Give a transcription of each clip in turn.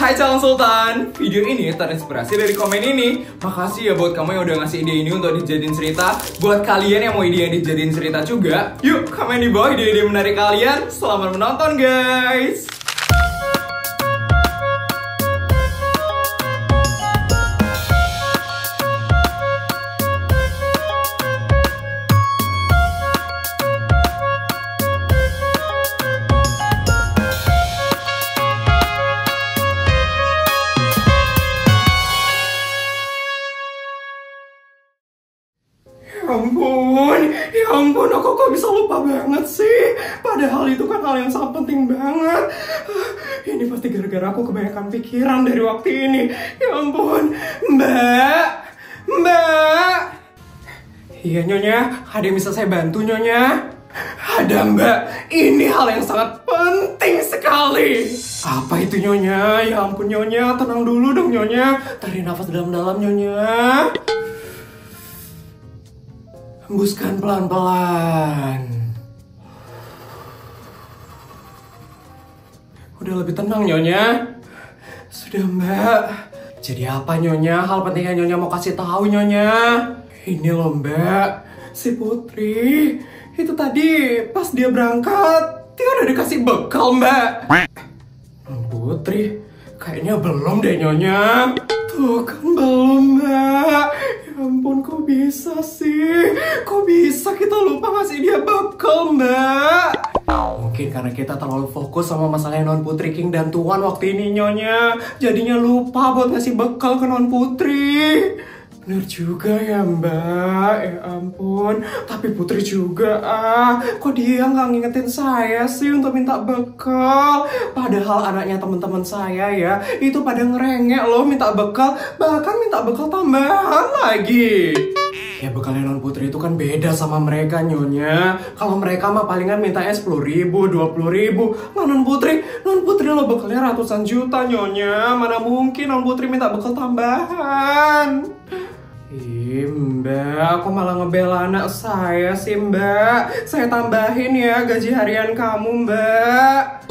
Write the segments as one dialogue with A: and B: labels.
A: Hai calon sultan, video ini terinspirasi dari komen ini. Makasih ya buat kamu yang udah ngasih ide ini untuk dijadiin cerita. Buat kalian yang mau ide yang dijadiin cerita juga, yuk komen di bawah ide-ide menarik kalian. Selamat menonton guys. Ya ampun, aku kok bisa lupa banget sih. Padahal itu kan hal yang sangat penting banget. Ini pasti gara-gara aku kebanyakan pikiran dari waktu ini. Ya ampun, Mbak. Iya Nyonya, ada yang bisa saya bantu Nyonya? Ada Mbak, ini hal yang sangat penting sekali. Apa itu Nyonya? Ya ampun Nyonya, tenang dulu dong Nyonya. Tarik nafas dalam-dalam Nyonya. Hembuskan pelan-pelan. Udah lebih tenang Nyonya? Sudah Mbak. Jadi apa Nyonya? Hal penting yang Nyonya mau kasih tahu Nyonya? Ini loh Mbak, si Putri itu tadi pas dia berangkat dia udah dikasih bekal Mbak. Putri kayaknya belum deh Nyonya. Tuh kan belum Mbak. Ya ampun, kok bisa sih? Kok bisa kita lupa ngasih dia bekal Mbak? Mungkin karena kita terlalu fokus sama masalah non Putri King dan Tuan waktu ini Nyonya. Jadinya lupa buat ngasih bekal ke non Putri. Bener juga ya Mbak, ya ampun. Tapi Putri juga kok dia nggak ngingetin saya sih untuk minta bekal. Padahal anaknya teman-teman saya ya, itu pada ngerengek loh minta bekal. Bahkan minta bekal tambahan lagi. Ya bekalnya non Putri itu kan beda sama mereka Nyonya. Kalau mereka mah palingan mintanya 10.000, 20.000. Nah non Putri lo bekalnya ratusan juta Nyonya. Mana mungkin non Putri minta bekal tambahan. Mbak, aku malah ngebela anak saya sih Mbak. Saya tambahin ya gaji harian kamu Mbak.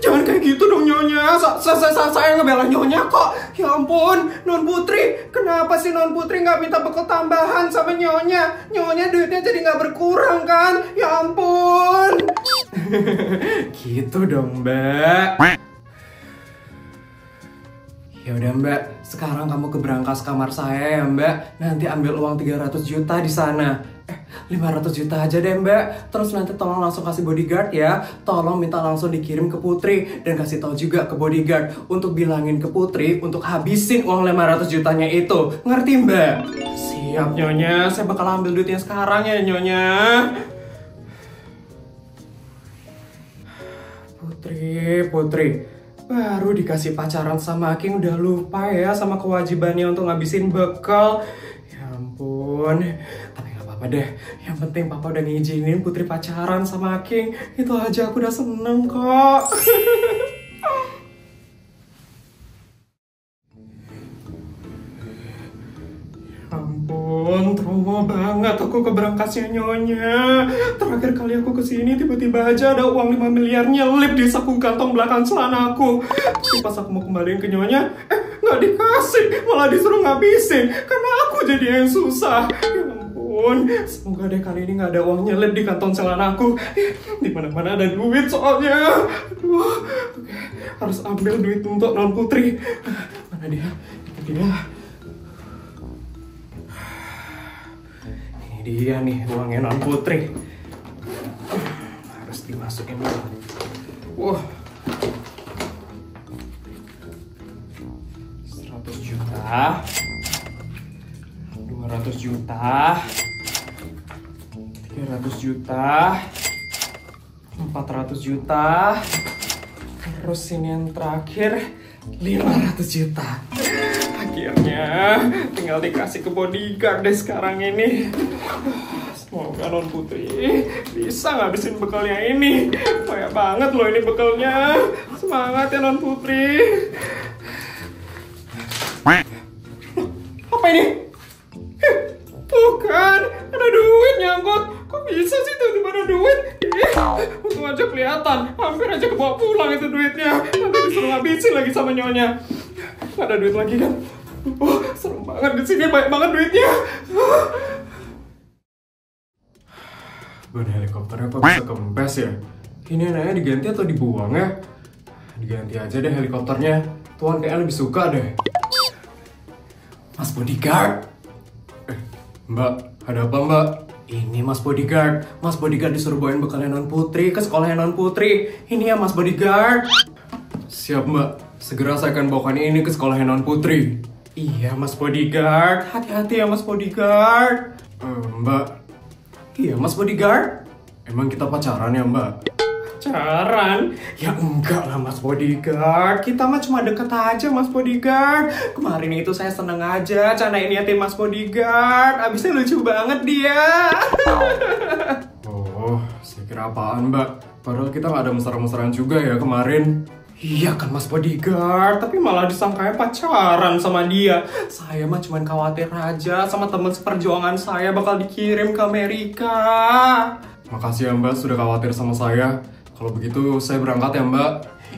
A: Jangan kayak gitu dong Nyonya. Saya ngebela Nyonya kok. Ya ampun, non Putri. Kenapa sih non Putri nggak minta bekal tambahan sama Nyonya? Nyonya duitnya jadi nggak berkurang kan? Ya ampun. Gitu dong Mbak. Ya udah Mbak, sekarang kamu ke brankas kamar saya ya Mbak. Nanti ambil uang 300 juta di sana. 500 juta aja deh Mbak. Terus nanti tolong langsung kasih bodyguard ya. Tolong minta langsung dikirim ke Putri. Dan kasih tahu juga ke bodyguard untuk bilangin ke Putri untuk habisin uang 500 jutanya itu. Ngerti Mbak? Siap Nyonya, saya bakal ambil duitnya sekarang ya Nyonya. Putri. Baru dikasih pacaran sama King udah lupa ya sama kewajibannya untuk ngabisin bekal. Ya ampun. Tapi gak apa-apa deh. Yang penting papa udah ngizinin Putri pacaran sama King. Itu aja aku udah seneng kok. Ampun, trauma banget aku ke berangkasnya Nyonya. Terakhir kali aku kesini tiba-tiba aja ada uang 5 miliar nyelip di saku kantong belakang celana aku. Tapi pas aku mau kembaliin ke Nyonya, nggak dikasih, malah disuruh ngabisin. Karena aku jadi yang susah. Ya ampun, semoga deh kali ini nggak ada uang nyelip di kantong celana aku. Di mana-mana ada duit soalnya. Aduh, harus ambil duit untuk non Putri. Mana dia? Itu dia. Dia nih uangnya non Putri. Harus dimasukin dulu. Wah, 100 juta, 200 juta, 300 juta, 400 juta. Terus ini yang terakhir 500 juta. Akhirnya tinggal dikasih ke bodyguard deh sekarang ini. Semoga non Putri bisa ngabisin bekalnya ini. Banyak banget loh ini bekalnya. Semangat ya non Putri. Apa ini? Tuh kan, ada duit nyangkut. Kok bisa sih tiba-tiba ada duit? Untung aja kelihatan. Hampir aja kebawa pulang itu duitnya. Nanti disuruh ngabisin lagi sama nyonya. Nggak ada duit lagi kan? Wah, serem banget di sini, banyak banget duitnya. Ban helikopternya kok bisa kempes ya? Ini anaknya diganti atau dibuang ya? Diganti aja deh helikopternya. Tuan kayaknya lebih suka deh. Mas bodyguard. Mbak, ada apa mbak? Ini Mas Bodyguard. Mas Bodyguard disuruh bawain bekalnya Non Putri ke sekolahnya Non Putri. Ini ya Mas Bodyguard. Siap mbak, segera saya akan bawakan ini ke sekolahnya Non Putri. Iya Mas Bodyguard, hati-hati ya Mas Bodyguard. Mbak. Iya Mas Bodyguard. Emang kita pacaran ya mbak? Pacaran? Ya enggak lah Mas Bodyguard. Kita mah cuma deket aja Mas Bodyguard. Kemarin itu saya seneng aja candain niatin Mas Bodyguard. Abisnya lucu banget dia. Oh, saya kira apaan mbak? Padahal kita nggak ada mesra-mesraan juga ya kemarin. Iya kan Mas Bodyguard, tapi malah disangkanya pacaran sama dia. Saya mah cuma khawatir aja sama teman seperjuangan saya bakal dikirim ke Amerika. Makasih ya mbak sudah khawatir sama saya. Kalau begitu saya berangkat ya mbak.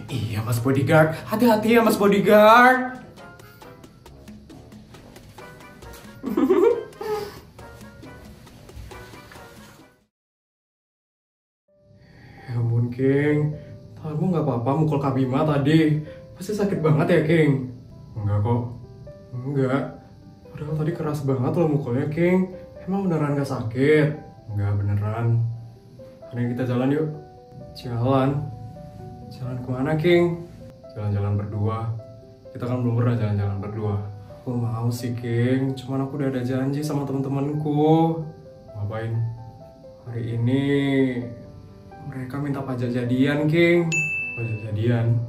A: Iya Mas Bodyguard, hati-hati ya Mas Bodyguard. Ya ampun King, tanganmu nggak apa-apa mukul Kak Bima tadi. Pasti sakit banget ya King? Enggak kok. Enggak. Padahal tadi keras banget loh mukulnya King. Emang beneran gak sakit? Enggak beneran. Mari kita jalan yuk. Jalan? Jalan kemana King? Jalan-jalan berdua. Kita kan belum pernah jalan-jalan berdua. Aku mau sih King, cuman aku udah ada janji sama temen-temenku. Ngapain? Hari ini mereka minta pajak jadian King. Pajak jadian?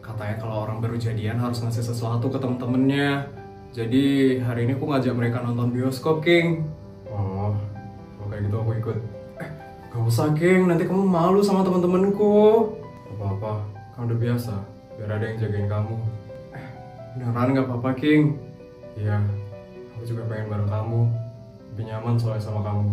A: Katanya kalau orang baru jadian harus ngasih sesuatu ke temen-temennya. Jadi hari ini aku ngajak mereka nonton bioskop King. Oh, kalau kayak gitu aku ikut. Gak usah King, nanti kamu malu sama teman-temanku. Apa-apa, kan udah biasa. Biar ada yang jagain kamu. Beneran gak apa-apa King? Iya, aku juga pengen bareng kamu. Lebih nyaman soalnya sama kamu.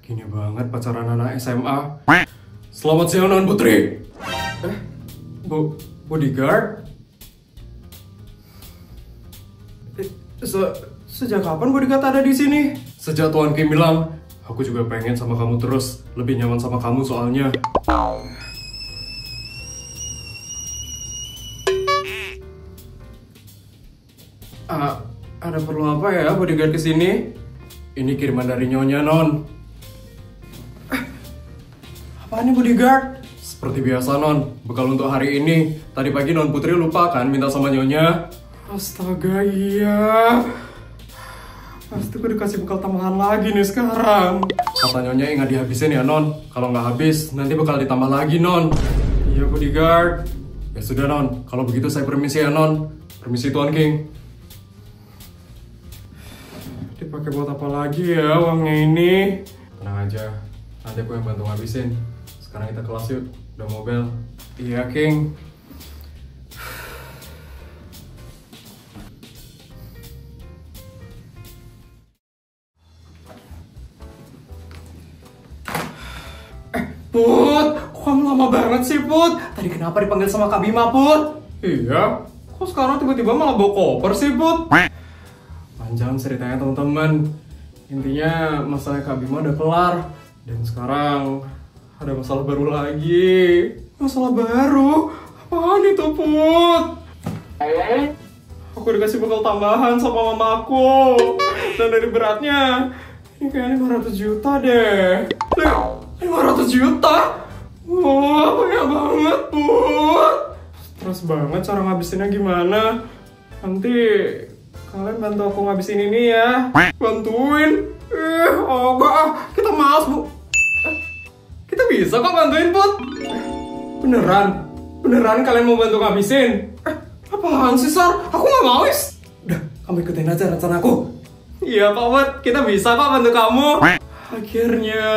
A: Gini banget pacaran anak SMA. Selamat siang Non Putri. Bodyguard? Sejak kapan bodyguard ada di sini? Sejak Tuan Kim bilang, aku juga pengen sama kamu terus. Lebih nyaman sama kamu soalnya. Ada perlu apa ya bodyguard kesini? Ini kiriman dari Nyonya Non. Apa nih bodyguard? Seperti biasa Non, bekal untuk hari ini. Tadi pagi Non Putri lupa kan minta sama Nyonya. Astaga iya. Pasti gue dikasih bekal tambahan lagi nih sekarang. Kata Nyonya ingat dihabisin ya Non. Kalau nggak habis nanti bakal ditambah lagi Non. Iya bodyguard. Ya sudah Non, kalau begitu saya permisi ya Non. Permisi Tuan King. Dipakai buat apa lagi ya uangnya ini? Tenang aja, nanti aku yang bantu ngabisin. Sekarang kita kelas yuk, udah mau bel. Iya King. Put, kok kamu lama banget sih Put? Tadi kenapa dipanggil sama Kak Bima Put? Iya, kok sekarang tiba-tiba malah bawa koper sih Put? Panjang ceritanya teman-teman. Intinya masalah Kak Bima udah kelar. Dan sekarang ada masalah baru lagi. Masalah baru? Apaan itu Put? Aku dikasih bekal tambahan sama mamaku. Dan dari beratnya ini kayaknya 500 juta deh. 500 juta? Wah, banyak banget Put. Stres banget cara ngabisinnya gimana. Nanti kalian bantu aku ngabisin ini ya. Bantuin. Enggak, kita malas Bu. Kita bisa kok bantuin Put. Beneran kalian mau bantu ngabisin? Apaan sih Sar? Aku gak mau is. Udah, kamu ikutin aja rencana aku. Iya Pak Put, kita bisa kok bantu kamu. Akhirnya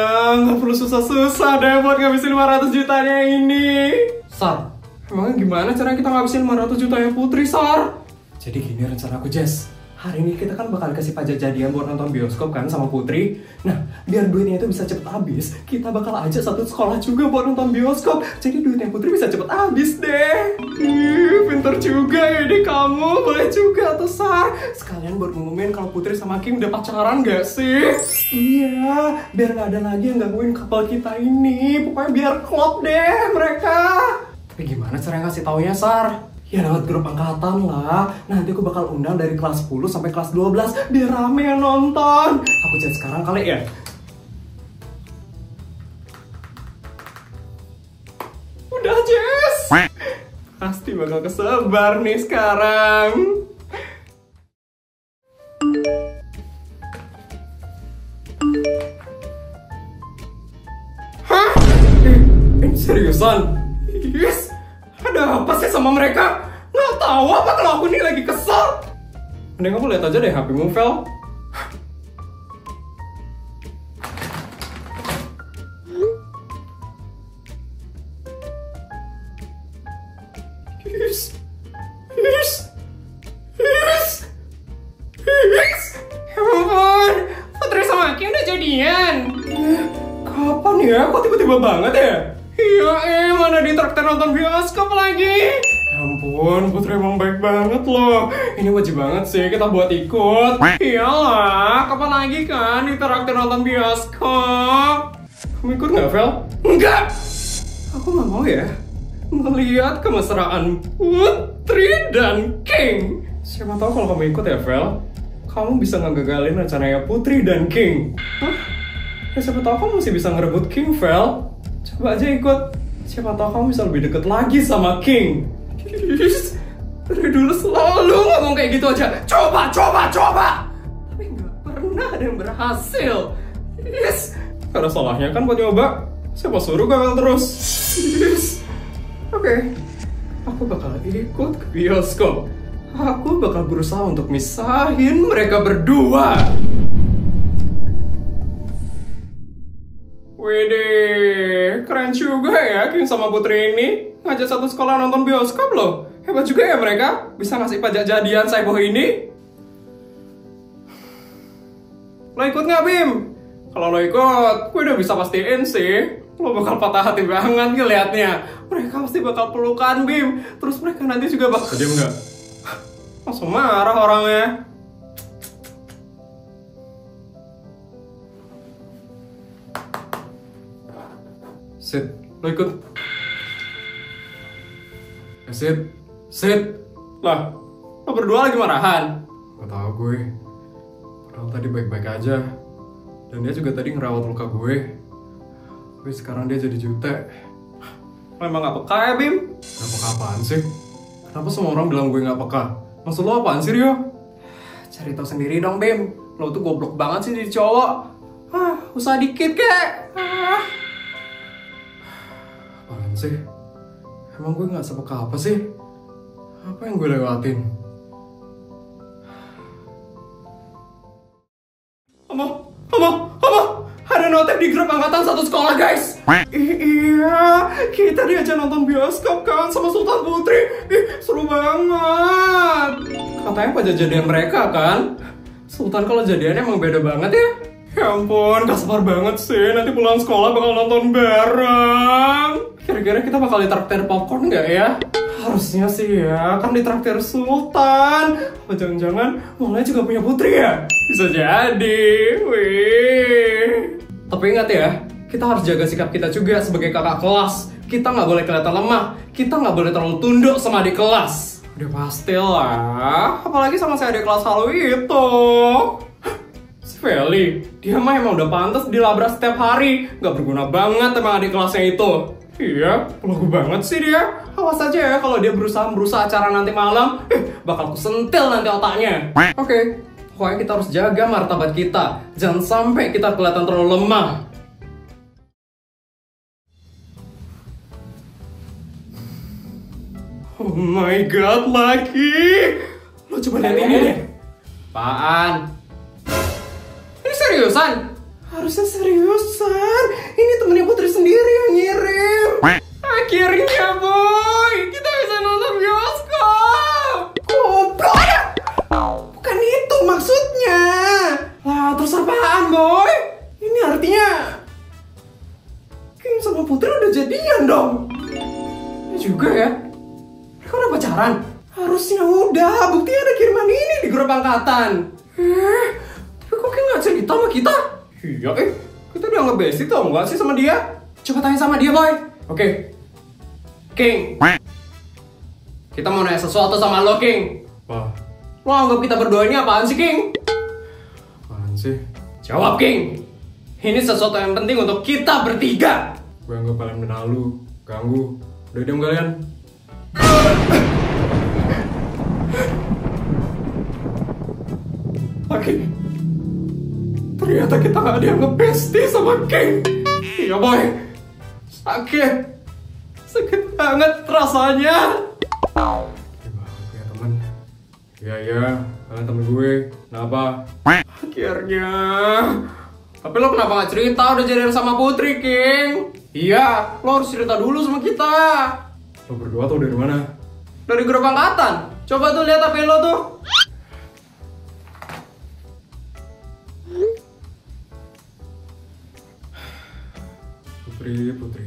A: gak perlu susah-susah deh buat ngabisin 500 jutanya ini. Sar, emangnya gimana cara kita ngabisin 500 jutanya Putri Sar? Jadi gini rencana aku, Jess. Hari ini kita kan bakal kasih pajak jadian buat nonton bioskop kan sama Putri. Nah, biar duitnya itu bisa cepet habis, kita bakal ajak satu sekolah juga buat nonton bioskop. Jadi duitnya Putri bisa cepet habis deh. Pinter juga ya deh kamu. Boleh juga tuh, Sar. Sekalian buat ngumumin kalau Putri sama King udah pacaran gak sih? Iya, biar gak ada lagi yang gangguin couple kita ini. Pokoknya biar klop deh mereka. Tapi gimana cara ngasih taunya, Sar? Ya lewat grup angkatan lah. Nanti aku bakal undang dari kelas 10 sampai kelas 12 biar rame yang nonton. Aku chat sekarang kali ya. Udah, Jess. Pasti bakal kesebar nih sekarang. Hah? Ini seriusan? Yes. Ada apa sih sama mereka? Nggak tahu apa kalau aku nih lagi kesel. Mending kamu lihat aja deh HP-mu, Vel. Ya ampun, Putri sama Aki udah jadian. Kapan ya? Kok tiba-tiba banget ya? Iya, mana ditraktir nonton bioskop lagi? Ya ampun, Putri emang baik banget loh. Ini wajib banget sih kita buat ikut. Iyalah, kapan lagi kan ditraktir nonton bioskop? Kamu ikut nggak, Vel? Enggak! Aku nggak mau ya melihat kemesraan Putri dan King. Siapa tahu kalau kamu ikut ya, Vel, kamu bisa ngegagalin rencananya Putri dan King. Hah? Ya siapa tahu kamu masih bisa ngerebut King, Vel. Coba aja ikut. Siapa tahu kamu bisa lebih deket lagi sama King. Dari dulu selalu ngomong kayak gitu aja. Coba. Tapi nggak pernah ada yang berhasil. Yes. Karena salahnya kan buat nyoba. Siapa suruh gagal terus. Yes. Oke. Aku bakal ikut ke bioskop. Aku bakal berusaha untuk misahin mereka berdua. Wede, keren juga ya King sama Putri ini. Ngajak satu sekolah nonton bioskop loh. Hebat juga ya mereka, bisa ngasih pajak jadian seboh ini. Lo ikut nggak, Bim? Kalau lo ikut, gue udah bisa pastiin sih lo bakal patah hati banget ngeliatnya. Mereka pasti bakal pelukan, Bim. Terus mereka nanti juga bakal... Diam nggak? Langsung marah orangnya. Sid, lo ikut. Sid. Lah, lo berdua lagi marahan? Gak tau gue. Padahal tadi baik-baik aja. Dan dia juga tadi ngerawat luka gue. Tapi sekarang dia jadi jutek. Lo emang gak peka ya, Bim? Gak peka apaan sih? Kenapa semua orang bilang gue gak peka? Maksud lo apaan sih, Rio? Cari tau sendiri dong, Bim. Lo tuh goblok banget sih jadi cowok. Usaha dikit, kek. Apaan sih? Emang gue gak sepeka apa sih? Apa yang gue lewatin? Ada notif di grup angkatan satu sekolah, guys. Iya, kita diajak nonton bioskop kan sama Sultan Putri. Seru banget. Katanya pajak jadian mereka kan? Sultan kalau jadiannya emang beda banget ya. Ya ampun, gak sabar banget sih. Nanti pulang sekolah bakal nonton bareng. Kira-kira kita bakal ditraktir popcorn nggak ya? Harusnya sih ya, kan ditraktir Sultan. Apa jangan-jangan Mongnya juga punya putri ya? Bisa jadi. Wih. Tapi ingat ya, kita harus jaga sikap kita juga sebagai kakak kelas. Kita nggak boleh kelihatan lemah. Kita nggak boleh terlalu tunduk sama adik kelas. Udah pasti lah. Apalagi sama si adik kelas halu itu. Feli, dia mah emang udah pantas dilabrak setiap hari. Gak berguna banget emang adik kelasnya itu. Iya, pelaku banget sih dia. Awas aja ya kalau dia berusaha acara nanti malam. Bakal kusentil nanti otaknya. Oke, pokoknya kita harus jaga martabat kita. Jangan sampai kita kelihatan terlalu lemah. Oh my god, Lucky. Lo coba lihat ini deh. Apaan? Seriusan? Harusnya seriusan. Ini temennya Putri sendiri yang ngirim. Akhirnya boy, kita bisa nonton bioskop. Goblok. grup angkatan. Tapi kok King nggak cerita sama kita? Iya, kita udah ngebesti tau nggak sih sama dia? Coba tanya sama dia, boy. Oke. King, kita mau nanya sesuatu sama lo, King. Wah, lo anggap kita berdua ini apaan sih, King? Apaan sih? Jawab, King. Ini sesuatu yang penting untuk kita bertiga. Gue anggap kalian menalu, ganggu. Udah diam kalian. Oke. Ternyata kita gak ada yang ngebesti sama King. Iya, boy. Sakit banget rasanya. Ya teman. Iya, kalian temen gue. Kenapa? Akhirnya. Tapi lo kenapa gak cerita udah jadian sama Putri, King? Iya, lo harus cerita dulu sama kita. Lo berdua tau dari mana? Dari grup angkatan. Coba tuh lihat HP lo tuh. Putri.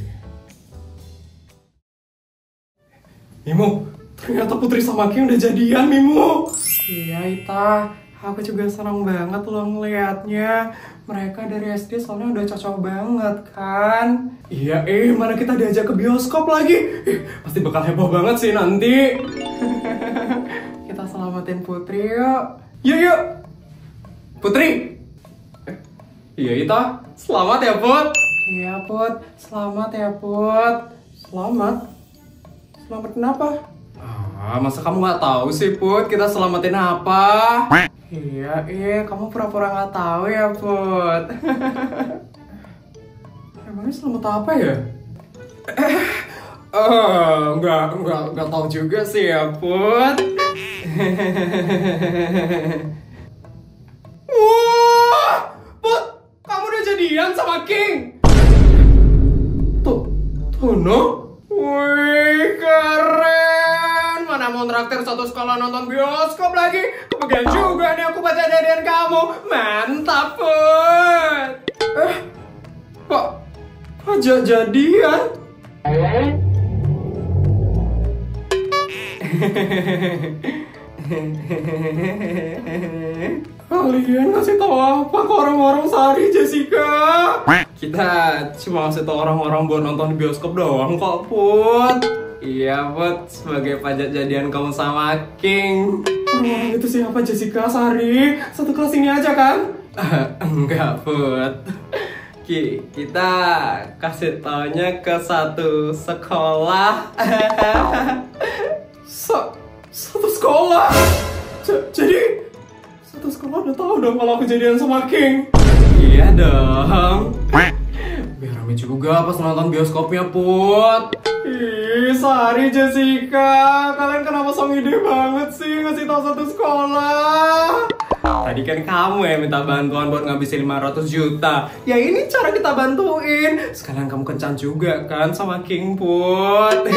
A: Mimo, ternyata Putri sama King udah jadian, Mimo. Iya, Ita. Aku juga senang banget lo ngeliatnya. Mereka dari SD soalnya udah cocok banget kan. Iya, mana kita diajak ke bioskop lagi. Pasti bakal heboh banget sih nanti. Kita selamatin Putri yuk. Yuk. Putri. Iya, Ita. Selamat ya, Put. Iya, Put. Selamat ya, Put. Selamat kenapa? Masa kamu nggak tahu sih, Put? Kita selamatin apa? Iya, kamu pura-pura nggak tahu ya, Put. Emangnya selamat apa ya? Nggak tahu juga sih ya, Put. Wah, Put, kamu udah jadian sama King. Tuh, no? Wih, keren. Mana mau traktir satu sekolah nonton bioskop lagi. Kebagian juga nih aku baca jadian kamu. Mantap, Put. Kok jadian? Kalian ngasih tahu apa ke orang-orang Sari, Jessica? Kita cuma ngasih tahu orang-orang buat nonton di bioskop doang kok, Put. Iya, Put, sebagai pajak jadian kamu sama King. Orang itu siapa, Jessica, Sari? Satu kelas ini aja kan? Enggak, Put. Kita kasih taunya ke satu sekolah. Satu sekolah? Jadi satu sekolah udah tahu dong kalau kejadian sama King. Iya dong. Biar rame juga pas nonton bioskopnya, Put. Ih, Sari, Jessica, kalian kenapa so ngide banget sih ngasih tahu satu sekolah? Tadi kan kamu yang minta bantuan buat ngabisin 500 juta. Ya ini cara kita bantuin. Sekalian kamu kencan juga kan sama King, Put.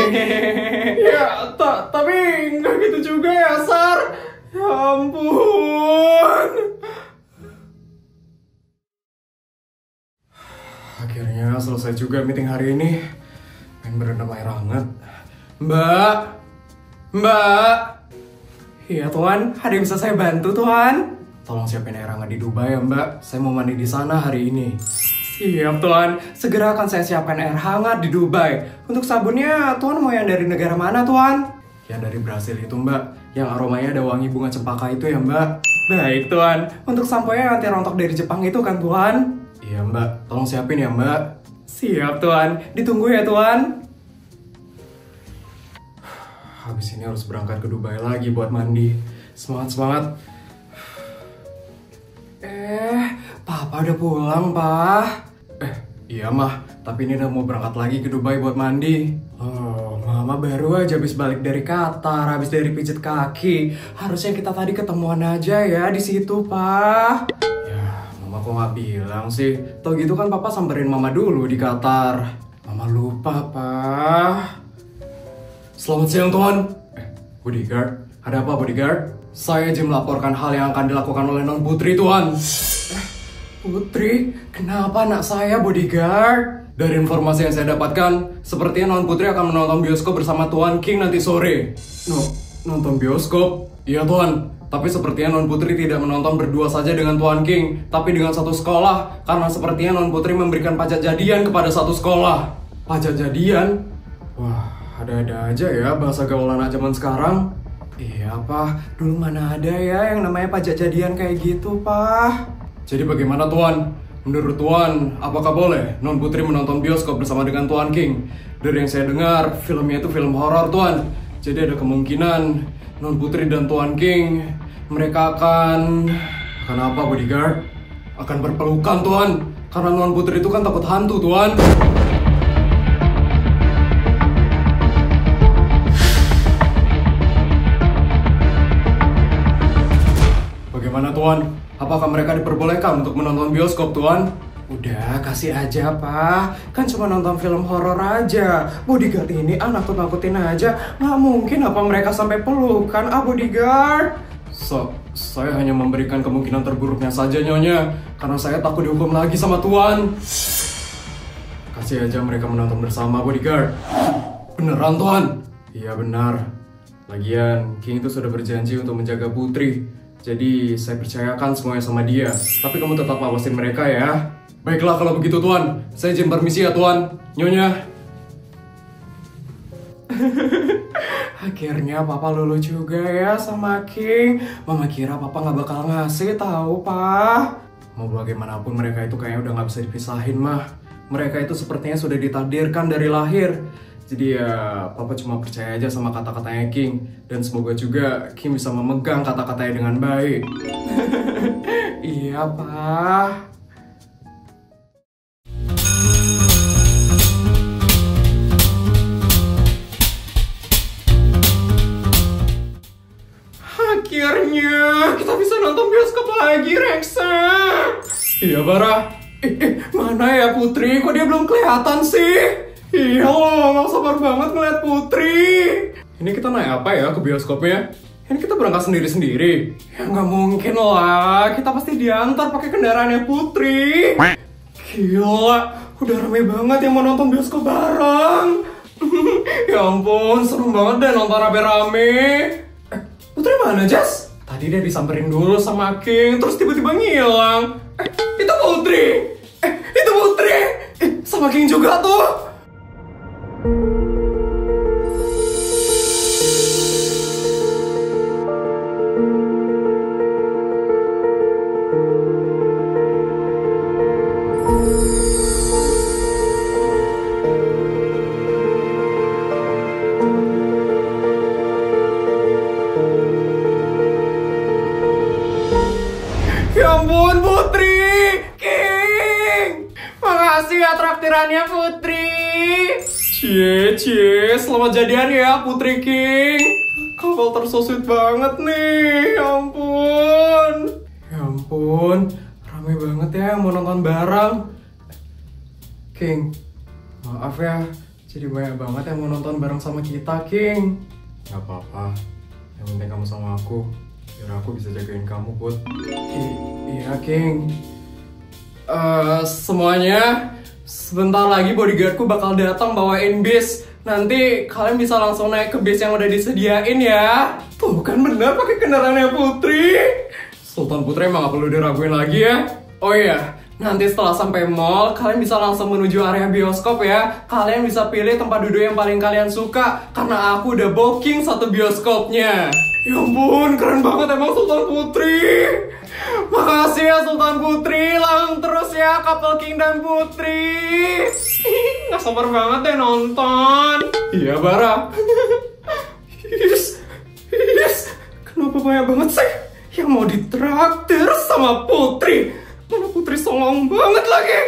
A: Ya, tapi nggak gitu juga ya, Sar. Ya ampun. Akhirnya selesai juga meeting hari ini. Pengen berendam air hangat. Mbak. Iya, Tuan. Ada yang bisa saya bantu, Tuan? Tolong siapin air hangat di Dubai ya, Mbak. Saya mau mandi di sana hari ini. Siap, Tuan. Segera akan saya siapkan air hangat di Dubai. Untuk sabunnya, Tuan mau yang dari negara mana, Tuan? Yang dari Brasil itu, Mbak. Yang aromanya ada wangi bunga cempaka itu ya, Mbak. Baik, Tuan. Untuk sampo-nya anti rontok dari Jepang itu kan, Tuan? Iya, Mbak. Tolong siapin ya, Mbak. Siap, Tuan. Ditunggu ya, Tuan. Habis ini harus berangkat ke Dubai lagi buat mandi. Semangat. Papa udah pulang, Pak. Iya, Mah. Tapi ini udah mau berangkat lagi ke Dubai buat mandi. Oh, Mama baru aja habis balik dari Qatar, habis dari pijet kaki. Harusnya kita tadi ketemuan aja ya di situ, Pak. Ya, Mama kok nggak bilang sih? Tau gitu kan Papa samperin Mama dulu di Qatar. Mama lupa, Pak. Selamat siang, Tuan. Bodyguard. Ada apa, Bodyguard? Saya izin melaporkan hal yang akan dilakukan oleh Non Putri, Tuan. Putri? Kenapa anak saya, Bodyguard? Dari informasi yang saya dapatkan, sepertinya Non Putri akan menonton bioskop bersama Tuan King nanti sore. Nonton bioskop? Iya Tuan, tapi sepertinya Non Putri tidak menonton berdua saja dengan Tuan King, tapi dengan satu sekolah, karena sepertinya Non Putri memberikan pajak jadian kepada satu sekolah. Pajak jadian? Wah, ada-ada aja ya bahasa gaul anak zaman sekarang. Iya Pak, dulu mana ada ya yang namanya pajak jadian kayak gitu Pak. Jadi bagaimana Tuan? Menurut Tuan, apakah boleh Non Putri menonton bioskop bersama dengan Tuan King? Dari yang saya dengar, filmnya itu film horor Tuan. Jadi ada kemungkinan Non Putri dan Tuan King mereka akan apa bodyguard? Akan berpelukan Tuan. Karena Non Putri itu kan takut hantu Tuan. Bagaimana Tuan? Apakah mereka diperbolehkan untuk menonton bioskop Tuan? Udah, kasih aja Pak. Kan cuma nonton film horor aja. Bodyguard ini nakut-nakutin aja. Nggak mungkin apa mereka sampai pelukan, bodyguard. Saya hanya memberikan kemungkinan terburuknya saja Nyonya. Karena saya takut dihukum lagi sama Tuan. Kasih aja mereka menonton bersama bodyguard. Beneran Tuan? Iya benar. Lagian, King itu sudah berjanji untuk menjaga Putri. Jadi saya percayakan semuanya sama dia. Tapi kamu tetap awasin mereka ya. Baiklah kalau begitu Tuan. Saya izin permisi ya Tuan. Nyonya. Akhirnya Papa lulu juga ya sama King. Mama kira Papa nggak bakal ngasih tahu Pak. Mau bagaimanapun mereka itu kayaknya udah nggak bisa dipisahin mah. Mereka itu sepertinya sudah ditakdirkan dari lahir. Jadi ya Papa cuma percaya aja sama kata-katanya King. Dan semoga juga King bisa memegang kata-katanya dengan baik. Iya Pak. Akhirnya kita bisa nonton bioskop lagi Rexa. Iya Bara. Mana ya Putri? Kok dia belum kelihatan sih? Iya loh, gak sabar banget ngeliat Putri. Ini kita naik apa ya ke bioskopnya? Ini kita berangkat sendiri-sendiri? Ya nggak mungkin lah, kita pasti diantar pakai kendaraannya Putri. Gila, udah rame banget yang mau nonton bioskop bareng. Ya ampun, seru banget deh nonton rame-rame. Putri mana Jess? Tadi dia disamperin dulu sama King, terus tiba-tiba ngilang. Itu Putri. Itu Putri. Sama King juga tuh. Ya ampun Putri, King. Makasih ya traktirannya Putri. Cie, selamat jadian ya Putri King. Couple tersusit banget nih, ya ampun. Ya ampun, rame banget ya yang mau nonton bareng. King, maaf ya, jadi banyak banget yang mau nonton bareng sama kita King. Gak apa-apa, yang penting kamu sama aku. Biar aku bisa jagain kamu, Put. Iya, King. Semuanya, sebentar lagi bodyguardku bakal datang bawain bis. Nanti kalian bisa langsung naik ke bis yang udah disediain ya. Tuh kan bener pakai kendaraannya Putri. Sultan Putri emang gak perlu diraguin lagi ya. Oh iya, nanti setelah sampai mall, kalian bisa langsung menuju area bioskop ya. Kalian bisa pilih tempat duduk yang paling kalian suka. Karena aku udah booking satu bioskopnya. Ya ampun, keren banget emang Sultan Putri. Makasih ya Sultan Putri. Langsung terus ya couple King dan Putri. Gak sabar banget deh nonton. Iya Bara. Yes. Kenapa banyak banget sih yang mau ditraktir sama Putri? Mana Putri songong banget lagi.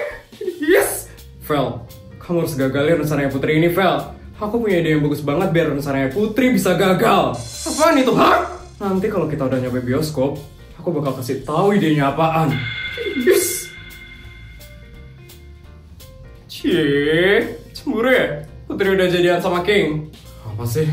A: Yes. Vel, kamu harus gagalin rencananya Putri ini Vel. Aku punya ide yang bagus banget biar rencananya Putri bisa gagal. Apaan itu, ha? Nanti kalau kita udah nyampe bioskop, aku bakal kasih tahu idenya apaan. Yes. Cie, cemburu ya? Putri udah jadian sama King. Apa sih?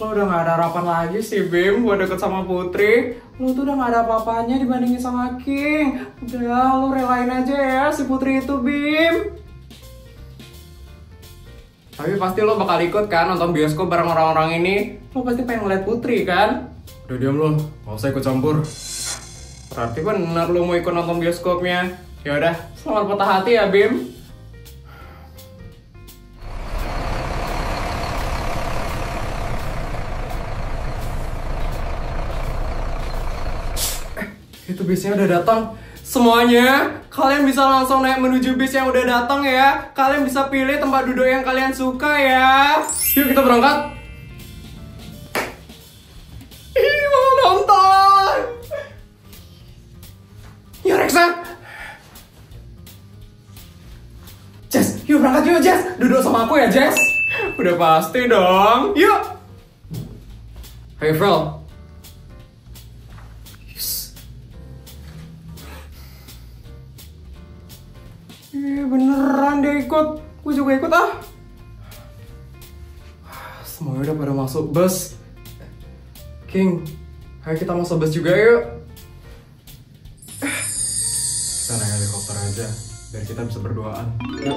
A: Lo udah gak ada harapan lagi sih, Bim, buat deket sama Putri. Lo tuh udah gak ada apa-apanya dibandingin sama King. Udah, lo relain aja ya si Putri itu, Bim. Tapi pasti lo bakal ikut kan nonton bioskop bareng orang-orang ini. Lo pasti pengen ngeliat Putri kan? Udah diam lo, gak usah ikut campur. Berarti bener lo mau ikut nonton bioskopnya. Yaudah, selamat patah hati ya Bim. Itu bisnya udah datang. Semuanya, kalian bisa langsung naik menuju bis yang udah datang ya. Kalian bisa pilih tempat duduk yang kalian suka ya. Yuk kita berangkat. Ih, mau nonton. Yuk Reksa. Jess, yuk berangkat yuk Jess. Duduk sama aku ya Jess. Udah pasti dong. Yuk. Hey Vel. Beneran dia ikut, gue juga ikut ah. Semuanya udah pada masuk bus. King, ayo kita masuk bus juga yuk. Kita naik helikopter aja, biar kita bisa berduaan. Yuk.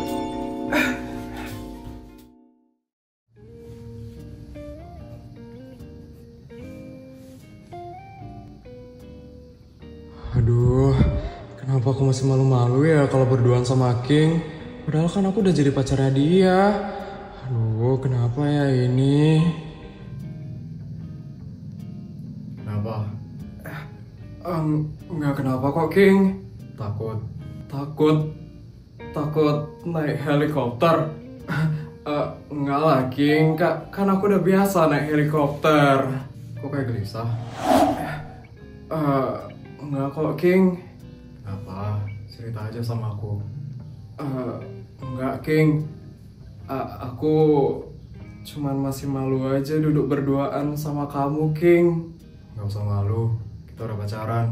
A: Aduh, kenapa aku masih malu-malu ya kalau berduaan sama King? Padahal kan aku udah jadi pacarnya dia. Aduh, kenapa ya ini? Kenapa? Nggak kenapa kok King. Takut naik helikopter. Enggak lah King, kan aku udah biasa naik helikopter. Kok kayak gelisah? Enggak kok King. Apa? Cerita aja sama aku. Enggak King. Aku cuman masih malu aja duduk berduaan sama kamu King. Gak usah malu, kita udah pacaran.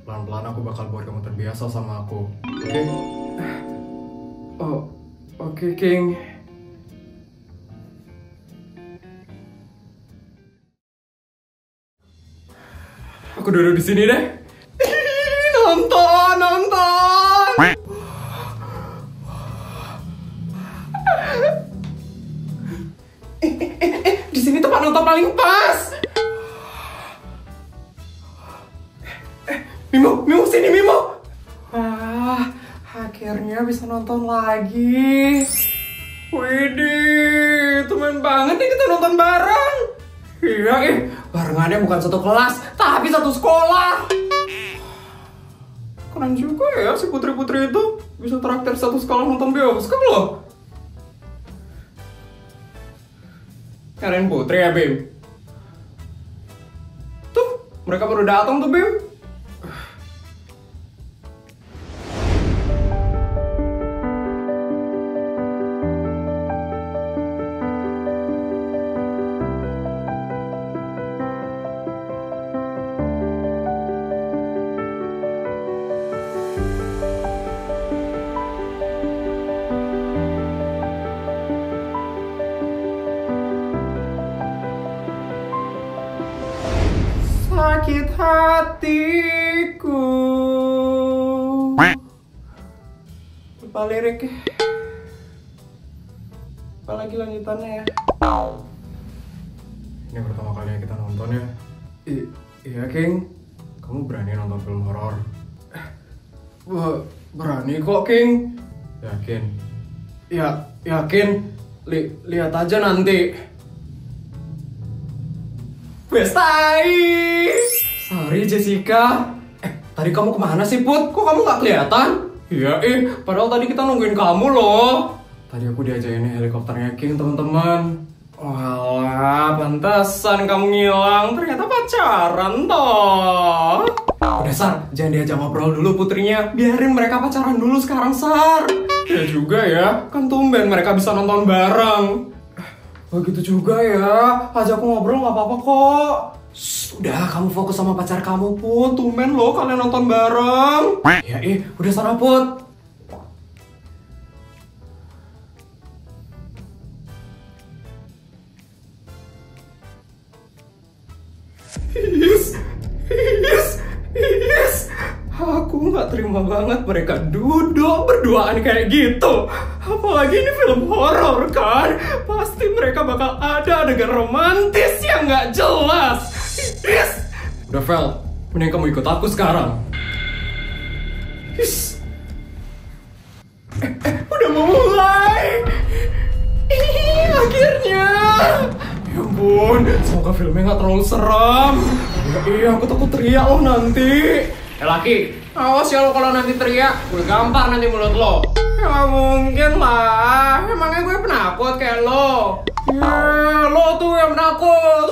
A: Pelan-pelan aku bakal buat kamu terbiasa sama aku. Oke? Oke King. Aku duduk di sini deh. Nonton. Di sini tempat nonton paling pas. Mimo sini Mimo. Akhirnya bisa nonton lagi. Widih, temen banget nih kita nonton bareng. Iya, barengannya bukan satu kelas, tapi satu sekolah. Keren juga ya si putri-putri itu bisa traktir satu sekolah nonton bioskop loh. Kalian putri ya Bim? Tuh, mereka baru datang tuh Bim. Sakit hatiku. Lupa lirik. Apalagi lanjutannya ya. Ini pertama kalinya kita nonton ya. Iya King, kamu berani nonton film horor? Berani kok King. Yakin? Yakin. Lihat aja nanti. Bestai! Sorry Jessica. Tadi kamu kemana sih Put? Kok kamu gak kelihatan? Iya padahal tadi kita nungguin kamu loh. Tadi aku diajakin helikopternya King teman-teman. Walah, pantesan kamu ngilang. Ternyata pacaran toh. Udah Sar, jangan diajak ngobrol dulu putrinya. Biarin mereka pacaran dulu sekarang Sar. Ya juga ya, kan tumben mereka bisa nonton bareng. Begitu juga ya, ajak aku ngobrol gak apa-apa kok. Udah, kamu fokus sama pacar kamu Put. Tumben loh kalian nonton bareng. Ya udah sana Put. Yes. Aku gak terima banget mereka duduk berduaan kayak gitu. Apalagi ini film horor kan. pasti mereka bakal ada adegan romantis yang nggak jelas. Yes. Udah Vel, mending kamu ikut aku sekarang. Yes. Udah mau mulai. Akhirnya. Ya ampun, semoga filmnya nggak terlalu seram. Iya, aku takut teriak loh nanti. Laki, awas ya lo kalau nanti teriak, gue gampar nanti mulut lo. Ya mungkin lah, emangnya gue penakut kayak lo. Ya, lo tuh yang penakut.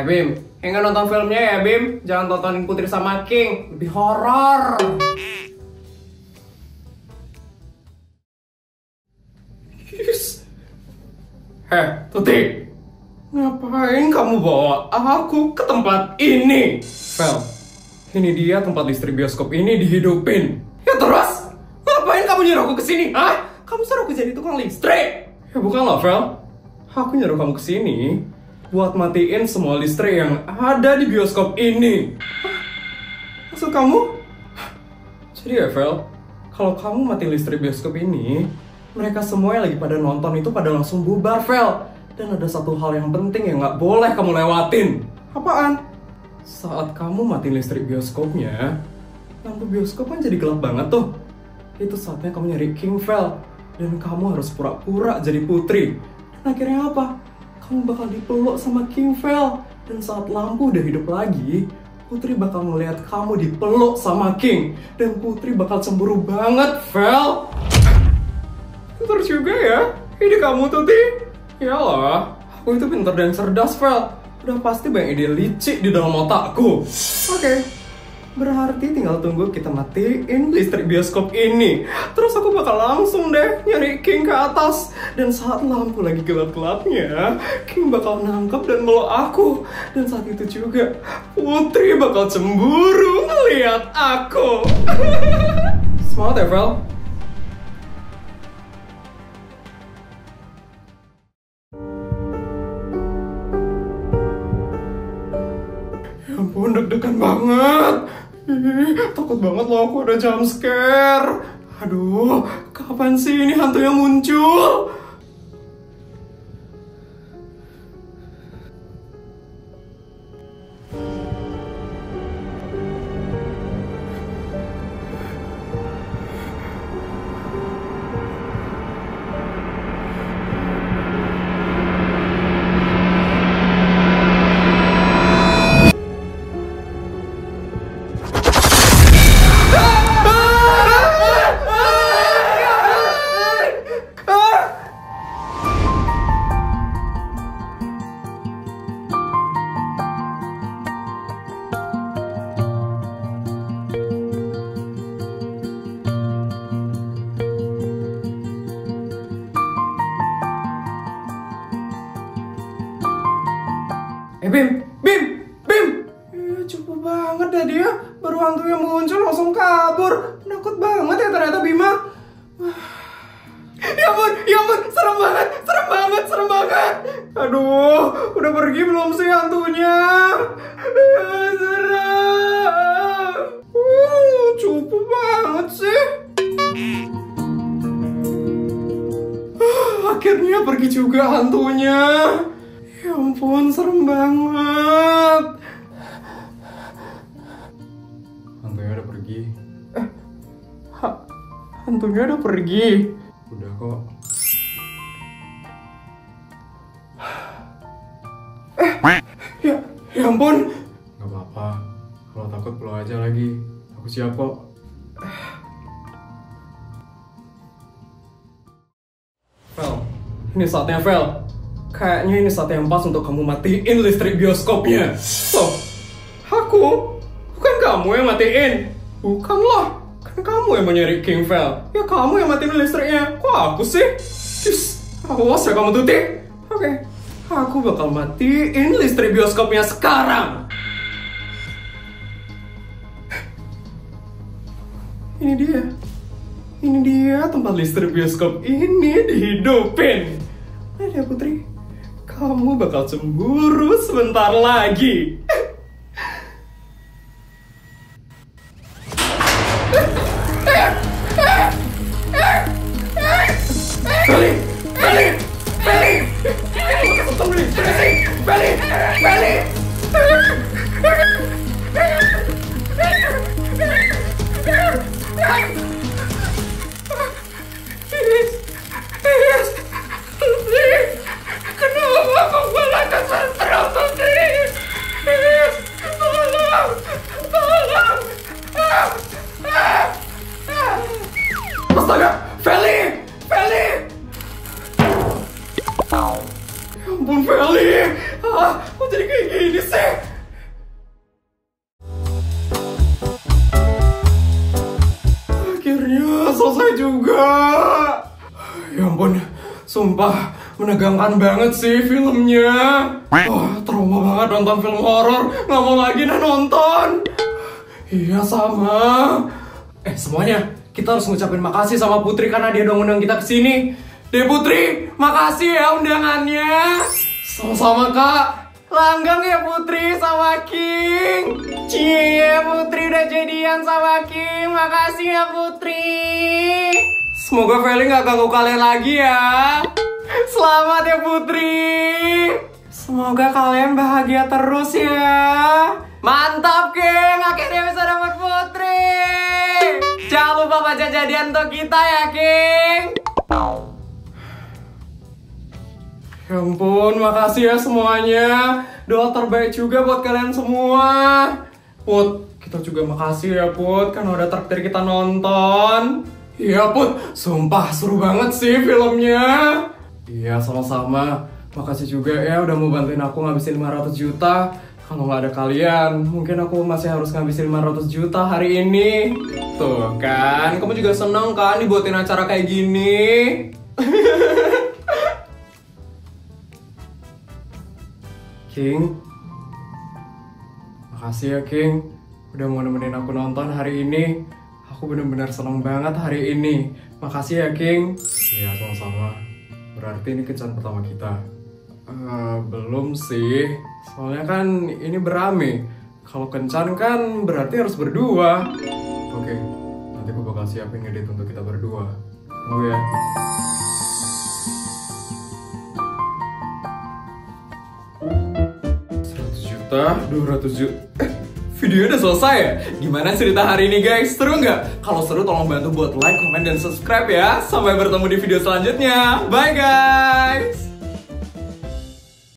A: Bim, ingat nonton filmnya ya Bim. Jangan tontonin Putri sama King, lebih horor. Yes. Tuti, ngapain kamu bawa aku ke tempat ini? Vel, ini dia tempat listrik bioskop ini dihidupin. Ya terus, ngapain kamu nyuruh aku kesini? Hah? Kamu suruh aku jadi tukang listrik? Ya bukan lah Vel, aku nyuruh kamu kesini buat matiin semua listrik yang ada di bioskop ini. Hah? Maksud kamu? Jadi ya Vel, kalau kamu mati listrik bioskop ini, mereka semua yang lagi pada nonton itu pada langsung bubar, Vel. Dan ada satu hal yang penting yang nggak boleh kamu lewatin. Apaan? Saat kamu mati listrik bioskopnya, lampu bioskop kan jadi gelap banget tuh. Itu saatnya kamu nyari King, Vel. Dan kamu harus pura-pura jadi putri. Dan akhirnya apa? Kamu bakal dipeluk sama King, Vel. Dan saat lampu udah hidup lagi, Putri bakal ngeliat kamu dipeluk sama King. Dan Putri bakal cemburu banget, Vel. Pintar juga ya, ide kamu tuh, Ti. Iyalah, aku itu pintar dan cerdas, Vel. Udah pasti banyak ide licik di dalam otakku. Oke, berarti tinggal tunggu kita matiin listrik bioskop ini. Terus aku bakal langsung deh nyari King ke atas. Dan saat lampu lagi gelap-gelapnya, King bakal nangkep dan meluk aku. Dan saat itu juga, Putri bakal cemburu ngeliat aku. Semangat ya, Vel. Ampun, deg-degan banget. Takut banget loh, aku udah jump scare. Aduh, kapan sih ini hantunya muncul? Bim! Cukup banget dah dia. Baru hantu yang muncul langsung kabur. Nakut banget ya ternyata Bima. Ya ampun, serem banget. Aduh, udah pergi belum sih hantunya? Serem. Cukup banget sih. Akhirnya pergi juga hantunya. Ya ampun, serem banget. Hantunya udah pergi. Hantunya udah pergi. Udah kok. Ya ampun. Gak apa-apa. Kalau takut pulau aja lagi. Aku siap kok. Vel, ini saatnya Vel. Kayaknya ini saat yang pas untuk kamu matiin listrik bioskopnya. Loh, aku? Bukan kamu yang matiin? Bukanlah, kan kamu yang mau nyari King, Vel. Ya kamu yang matiin listriknya, kok aku sih? Awas ya kamu, Tuti. Oke, aku bakal matiin listrik bioskopnya sekarang. Ini dia tempat listrik bioskop ini dihidupin. Nah dia Putri, kamu bakal cemburu sebentar lagi. Balik! Feli, Feli. Kenapa kau malah kesentrol Putri? Tolong, tolong. Astaga, Feli, Feli. Ya ampun Feli, kok jadi kayak gini sih? Akhirnya selesai juga. Ya ampun, sumpah menegangkan banget sih filmnya. Trauma banget nonton film horor, nggak mau lagi nonton. Iya sama. Semuanya, kita harus ngucapin makasih sama Putri karena dia udah ngundang kita kesini. Deh Putri, makasih ya undangannya. Sama-sama Kak. Langgang ya Putri sama King. Cie, Putri udah jadian sama King. Makasih ya Putri. Semoga Feli gak ganggu kalian lagi ya. Selamat ya Putri. Semoga kalian bahagia terus ya. Mantap King, akhirnya bisa dapat Putri. Jangan lupa baca jadian untuk kita ya King. Ya ampun, makasih ya semuanya. Doa terbaik juga buat kalian semua. Put, kita juga makasih ya Put, karena udah traktir kita nonton. Iya Put, sumpah seru banget sih filmnya. Iya sama-sama. Makasih juga ya udah mau bantuin aku ngabisin 500 juta. Kalau nggak ada kalian, mungkin aku masih harus ngabisin 500 juta hari ini. Tuh kan, kamu juga seneng kan dibuatin acara kayak gini? King, makasih ya King, udah mau nemenin aku nonton hari ini. Aku bener-bener seneng banget hari ini. Makasih ya King. Iya sama-sama. Berarti ini kencan pertama kita. Belum sih, soalnya kan ini berame. Kalau kencan kan berarti harus berdua. Oke, nanti aku bakal siapin ngedit untuk kita berdua. Tunggu ya. Juta, 200 juta. Videonya udah selesai ya? Gimana cerita hari ini guys? Seru nggak? Kalau seru tolong bantu buat like, comment, dan subscribe ya. Sampai bertemu di video selanjutnya. Bye guys!